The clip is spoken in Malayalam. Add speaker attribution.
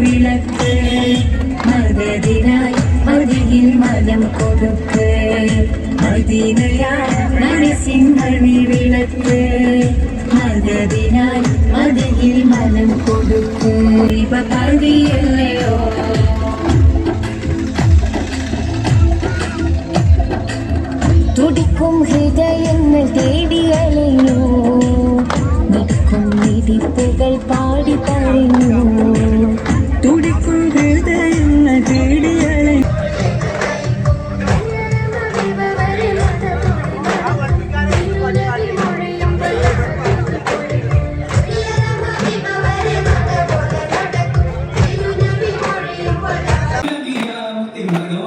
Speaker 1: വിളക്ക് മദദിനായി മതിയിൽ മനം കൊടുക്ക് മദീനയായി മനസ്സിൻ മണി വിളക്ക് മദദിനായി മതിയിൽ മനം കൊടുക്ക് ഇവ പതിയല്ലയോ തുടിക്കും ഹൃദയങ്ങൾ തേടിയലഞ്ഞു നിൽക്കും മിടിപ്പുകൾ പാടി പറഞ്ഞു തുടിക്കും ഹൃദയങ്ങൾ തേടിയലഞ്ഞു
Speaker 2: ിയ